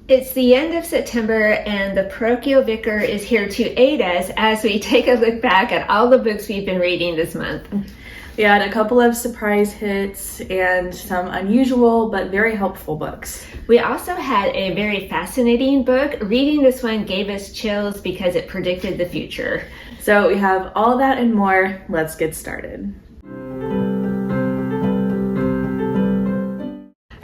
It's the end of September, and the parochial vicar is here to aid us as we take a look back at all the books we've been reading this month. We had a couple of surprise hits and some unusual but very helpful books. We also had a very fascinating book. Reading this one gave us chills because it predicted the future. So we have all that and more. Let's get started.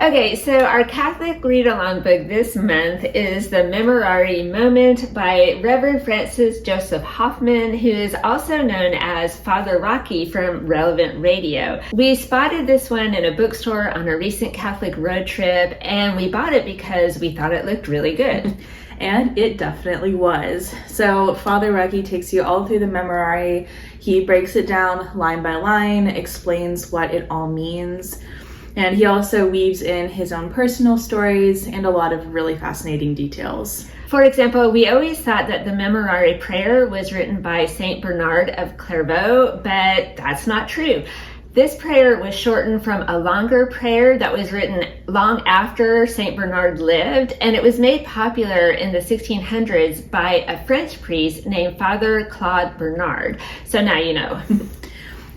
Okay, so our Catholic read-along book this month is the Memorare Moment by Reverend Francis Joseph Hoffman, who is also known as Father Rocky from Relevant Radio. We spotted this one in a bookstore on a recent Catholic road trip, and we bought it because we thought it looked really good. And it definitely was. So Father Rocky takes you all through the Memorare. He breaks it down line by line, explains what it all means. And he also weaves in his own personal stories and a lot of really fascinating details. For example, we always thought that the Memorare prayer was written by Saint Bernard of Clairvaux, but that's not true. This prayer was shortened from a longer prayer that was written long after Saint Bernard lived, and it was made popular in the 1600s by a French priest named Father Claude Bernard. So now you know.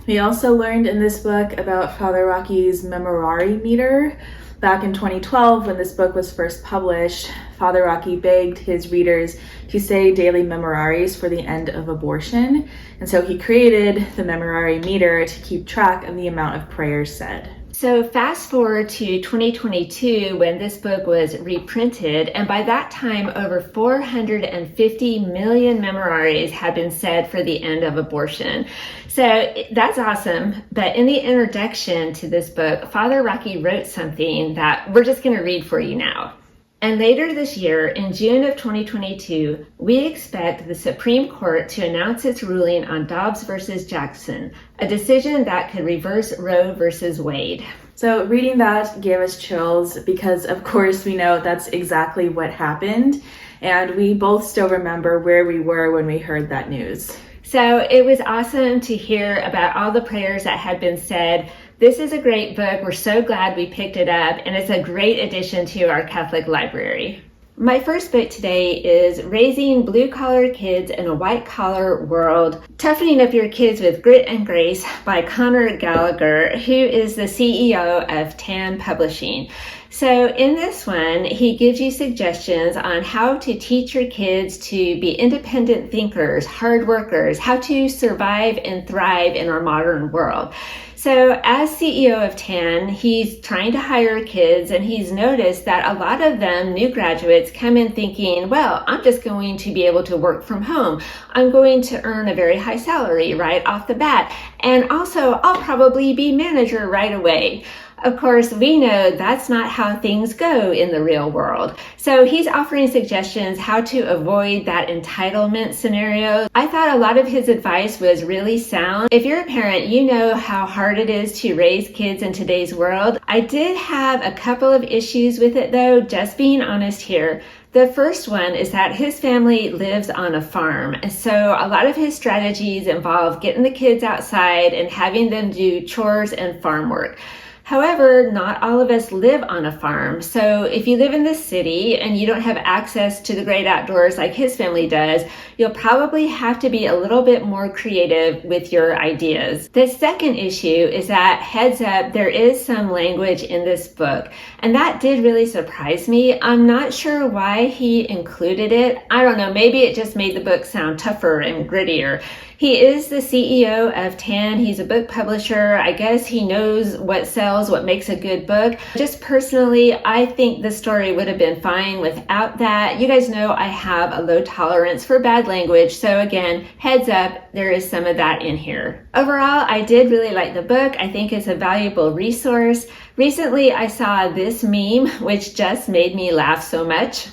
We also learned in this book about Father Rocky's Memorare meter. Back in 2012, when this book was first published, Father Rocky begged his readers to say daily memoraries for the end of abortion. And so he created the Memorare meter to keep track of the amount of prayers said. So fast forward to 2022 when this book was reprinted, and by that time over 450 million memoraries had been said for the end of abortion. So that's awesome, but in the introduction to this book, Father Rocky wrote something that we're just going to read for you now. And later this year, in June of 2022, we expect the Supreme Court to announce its ruling on Dobbs versus Jackson, a decision that could reverse Roe versus Wade. So reading that gave us chills because, of course, we know that's exactly what happened. And we both still remember where we were when we heard that news. So it was awesome to hear about all the prayers that had been said. This is a great book. We're so glad we picked it up, and it's a great addition to our Catholic library. My first book today is Raising Blue-Collar Kids in a White-Collar World, Toughening Up Your Kids with Grit and Grace by Connor Gallagher, who is the CEO of TAN Publishing. So in this one, he gives you suggestions on how to teach your kids to be independent thinkers, hard workers, how to survive and thrive in our modern world. So as CEO of TAN, he's trying to hire kids, and he's noticed that a lot of them, new graduates, come in thinking, well, I'm just going to be able to work from home. I'm going to earn a very high salary right off the bat. And also, I'll probably be manager right away. Of course, we know that's not how things go in the real world. So he's offering suggestions how to avoid that entitlement scenario. I thought a lot of his advice was really sound. If you're a parent, you know how hard it is to raise kids in today's world. I did have a couple of issues with it though, just being honest here. The first one is that his family lives on a farm. So a lot of his strategies involve getting the kids outside and having them do chores and farm work. However, not all of us live on a farm. So if you live in the city and you don't have access to the great outdoors like his family does, you'll probably have to be a little bit more creative with your ideas. The second issue is that, heads up, there is some language in this book, and that did really surprise me. I'm not sure why he included it. I don't know, maybe it just made the book sound tougher and grittier. He is the CEO of TAN. He's a book publisher. I guess he knows what sells, what makes a good book. Just personally, I think the story would have been fine without that. You guys know I have a low tolerance for bad language. So again, heads up, there is some of that in here. Overall, I did really like the book. I think it's a valuable resource. Recently, I saw this meme, which just made me laugh so much.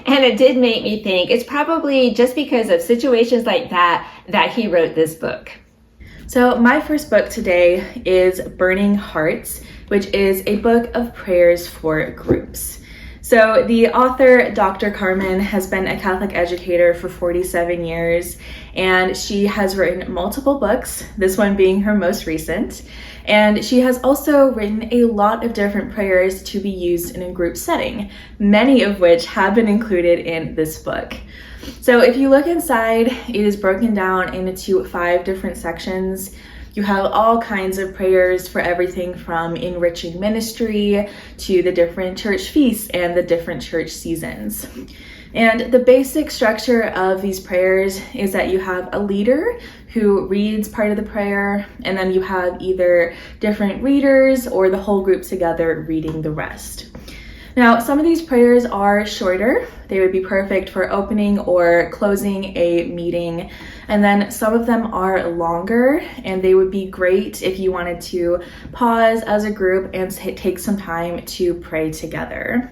And it did make me think it's probably just because of situations like that that he wrote this book. So my first book today is Burning Hearts, which is a book of prayers for groups. So the author, Dr. Carmen, has been a Catholic educator for 47 years, and she has written multiple books, this one being her most recent. And she has also written a lot of different prayers to be used in a group setting, many of which have been included in this book. So if you look inside, it is broken down into 5 different sections. You have all kinds of prayers for everything from enriching ministry to the different church feasts and the different church seasons. And the basic structure of these prayers is that you have a leader who reads part of the prayer, and then you have either different readers or the whole group together reading the rest. Now, some of these prayers are shorter. They would be perfect for opening or closing a meeting. And then some of them are longer, and they would be great if you wanted to pause as a group and take some time to pray together.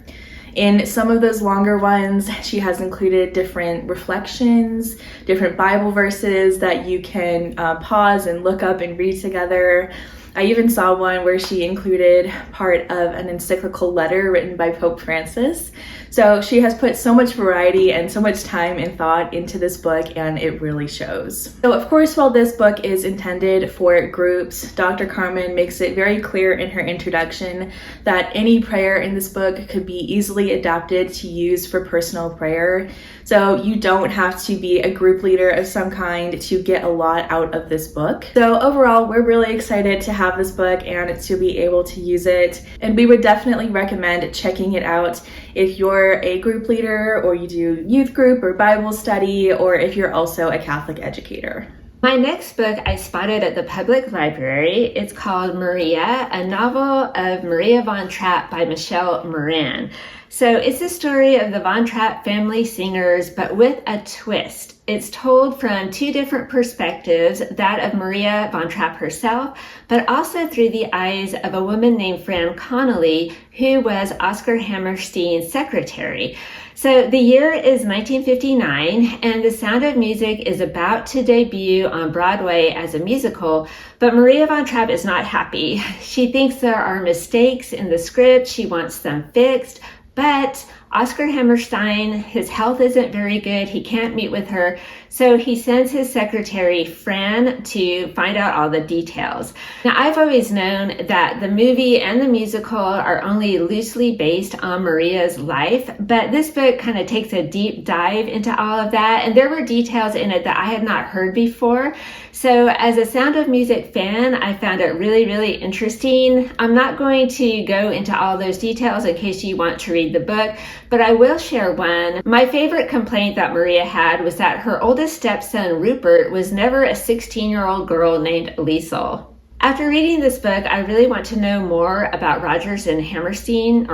In some of those longer ones, she has included different reflections, different Bible verses that you can pause and look up and read together. I even saw one where she included part of an encyclical letter written by Pope Francis. So she has put so much variety and so much time and thought into this book, and it really shows. So of course, while this book is intended for groups, Dr. Carmen makes it very clear in her introduction that any prayer in this book could be easily adapted to use for personal prayer. So you don't have to be a group leader of some kind to get a lot out of this book. So overall, we're really excited to have this book and to be able to use it. And we would definitely recommend checking it out if you're a group leader or you do youth group or Bible study, or if you're also a Catholic educator. My next book I spotted at the public library. It's called Maria, a novel of Maria von Trapp by Michelle Moran. So it's the story of the Von Trapp family singers, but with a twist. It's told from 2 different perspectives, that of Maria von Trapp herself, but also through the eyes of a woman named Fran Connolly, who was Oscar Hammerstein's secretary. So the year is 1959, and The Sound of Music is about to debut on Broadway as a musical, but Maria von Trapp is not happy. She thinks there are mistakes in the script. She wants them fixed, but Oscar Hammerstein, his health isn't very good. He can't meet with her. So he sends his secretary, Fran, to find out all the details. Now, I've always known that the movie and the musical are only loosely based on Maria's life, but this book kind of takes a deep dive into all of that. And there were details in it that I had not heard before. So as a Sound of Music fan, I found it really, really interesting. I'm not going to go into all those details in case you want to read the book, but I will share one. My favorite complaint that Maria had was that her oldest stepson, Rupert, was never a 16-year-old girl named Liesel. After reading this book, I really want to know more about Rodgers and Hammerstein.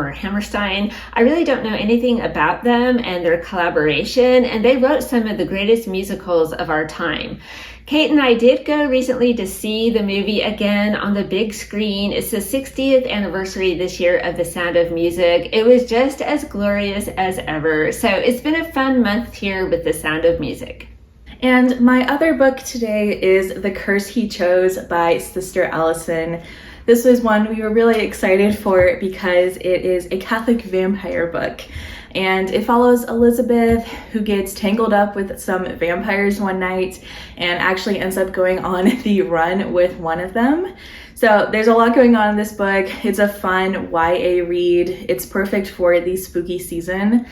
I really don't know anything about them and their collaboration, and they wrote some of the greatest musicals of our time. Kate and I did go recently to see the movie again on the big screen. It's the 60th anniversary this year of The Sound of Music. It was just as glorious as ever. So it's been a fun month here with The Sound of Music. And my other book today is The Curse He Chose by Sister Allison. This was one we were really excited for because it is a Catholic vampire book. And it follows Elizabeth, who gets tangled up with some vampires one night and actually ends up going on the run with one of them. So there's a lot going on in this book. It's a fun YA read. It's perfect for the spooky season.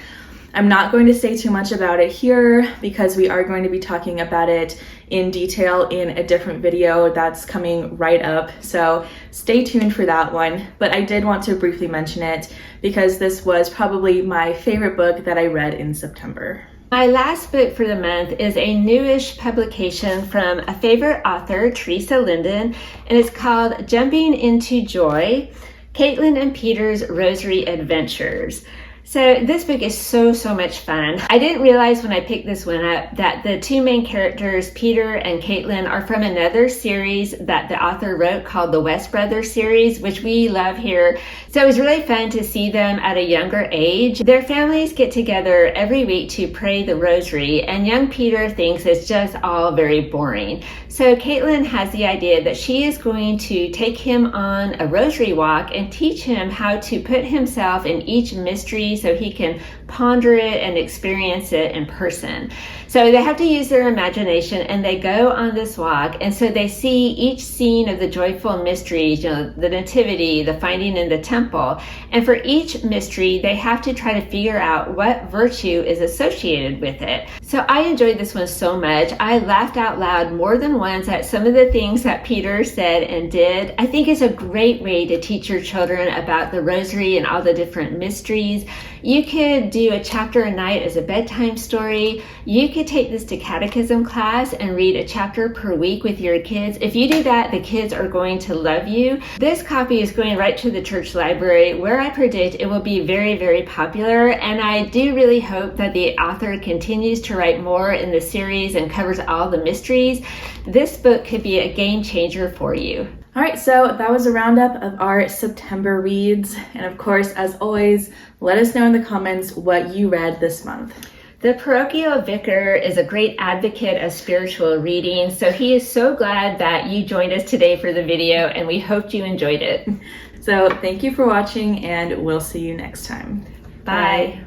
I'm not going to say too much about it here because we are going to be talking about it in detail in a different video that's coming right up. So stay tuned for that one. But I did want to briefly mention it because this was probably my favorite book that I read in September. My last book for the month is a newish publication from a favorite author, Teresa Linden, and it's called Jumping into Joy, Caitlin and Peter's Rosary Adventures. So this book is so much fun. I didn't realize when I picked this one up that the 2 main characters, Peter and Caitlin, are from another series that the author wrote called the West Brothers series, which we love here. So it was really fun to see them at a younger age. Their families get together every week to pray the rosary, and young Peter thinks it's just all very boring. So Caitlin has the idea that she is going to take him on a rosary walk and teach him how to put himself in each mystery, so he can ponder it and experience it in person. So they have to use their imagination, and they go on this walk, and so they see each scene of the joyful mysteries, the nativity, the finding in the temple, and for each mystery they have to try to figure out what virtue is associated with it. So I enjoyed this one so much. I laughed out loud more than once at some of the things that Peter said and did. I think it's a great way to teach your children about the Rosary and all the different mysteries. You could do a chapter a night as a bedtime story. You could take this to catechism class and read a chapter per week with your kids. If you do that, the kids are going to love you. This copy is going right to the church library, where I predict it will be very, very popular. And I do really hope that the author continues to write more in the series and covers all the mysteries. This book could be a game changer for you. All right, so that was a roundup of our September reads. And of course, as always, let us know in the comments what you read this month. The parochial vicar is a great advocate of spiritual reading, so he is so glad that you joined us today for the video, and we hope you enjoyed it. So thank you for watching, and we'll see you next time. Bye.